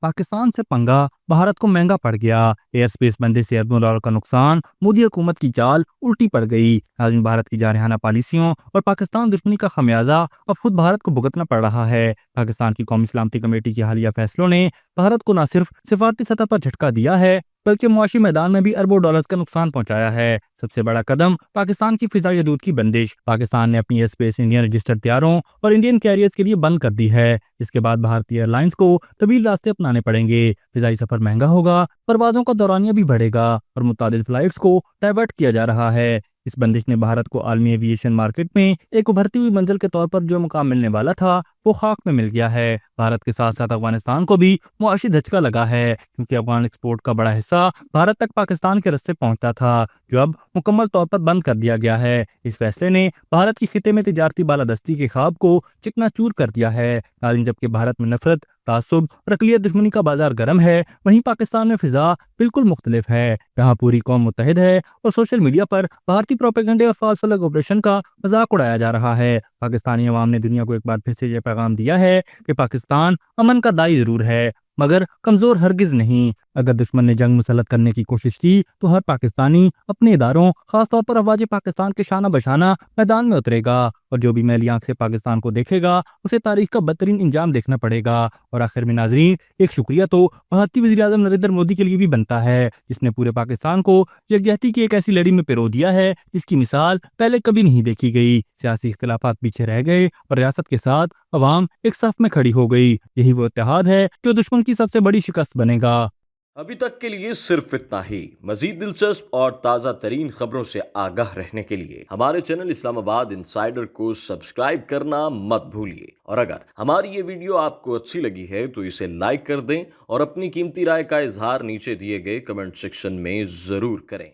पाकिस्तान से पंगा, भारत को महंगा पड़ गया। एयर स्पेस बंदी से अरबों डॉलर का नुकसान, मोदी हुकूमत की चाल उल्टी पड़ गई। आज भारत की जारहाना पॉलिसियों और पाकिस्तान दुश्मनी का खमियाजा अब खुद भारत को भुगतना पड़ रहा है। पाकिस्तान की कौमी सलामती कमेटी के हालिया फैसलों ने भारत को न सिर्फ सिफारती सतह पर झटका दिया है, बल्कि मुआशी मैदान में भी अरबों डॉलर्स का नुकसान पहुंचाया है। सबसे बड़ा कदम पाकिस्तान की फिजाई हदूद की बंदिश। पाकिस्तान ने अपनी एयर स्पेस इंडियन रजिस्टर्ड तैयारों और इंडियन कैरियर्स के लिए बंद कर दी है। इसके बाद भारतीय एयरलाइंस को तवील रास्ते अपनाने पड़ेंगे। फिजाई सफर महंगा होगा, परवाजों का दौरानिया भी बढ़ेगा और मुतादिद फ्लाइट्स को डाइवर्ट किया जा रहा है। इस बंदिश ने भारत को आलमी एविएशन मार्केट में एक उभरती हुई मंजिल के तौर पर जो मुकाम मिलने वाला था, वो खाक में मिल गया है। भारत के साथ साथ अफगानिस्तान को भी मुआशी धचका लगा है, क्योंकि अफगान एक्सपोर्ट का बड़ा हिस्सा भारत तक पाकिस्तान के रस्ते पहुंचता था, जो अब मुकम्मल तौर पर बंद कर दिया गया है। इस फैसले ने भारत की खिते में तिजारती बालादस्ती के ख्वाब को चिकनाचूर कर दिया है। आज जबकि भारत में नफरत, तासुब और अकलियत दुश्मनी का बाजार गर्म है, वहीं पाकिस्तान में फिजा बिल्कुल मुख्तलिफ है। यहाँ पूरी कौम मुत्तहिद है और सोशल मीडिया पर भारतीय प्रोपेगेंडे और फाल्स फ्लैग ऑपरेशन का मजाक उड़ाया जा रहा है। पाकिस्तानी अवाम ने दुनिया को एक बार फिर से यह पैगाम दिया है कि पाकिस्तान अमन का दाई जरूर है, मगर कमजोर हरगिज नहीं। अगर दुश्मन ने जंग मुसल्लत करने की कोशिश की तो हर पाकिस्तानी अपने इदारों, खासतौर पर अफवाज पाकिस्तान के शाना बशाना मैदान में उतरेगा, और जो भी मैली आंख से पाकिस्तान को देखेगा उसे तारीख का बदतरीन इंजाम देखना पड़ेगा। और आखिर में नाजरीन, एक शुक्रिया तो भारतीय वज़ीर-ए-आज़म नरेंद्र मोदी के लिए भी बनता है, जिसने पूरे पाकिस्तान को यकजहती की एक ऐसी लड़ी में पिरो दिया है जिसकी मिसाल पहले कभी नहीं देखी गई। सियासी इख्तिलाफात पीछे रह गए और रियासत के साथ अवाम एक सफ में खड़ी हो गई। यही वो इत्तेहाद है जो दुश्मन की सबसे बड़ी शिकस्त बनेगा। अभी तक के लिए सिर्फ इतना ही। मजीद दिलचस्प और ताज़ा तरीन खबरों से आगाह रहने के लिए हमारे चैनल इस्लामाबाद इंसाइडर को सब्सक्राइब करना मत भूलिए। और अगर हमारी ये वीडियो आपको अच्छी लगी है तो इसे लाइक कर दें और अपनी कीमती राय का इजहार नीचे दिए गए कमेंट सेक्शन में ज़रूर करें।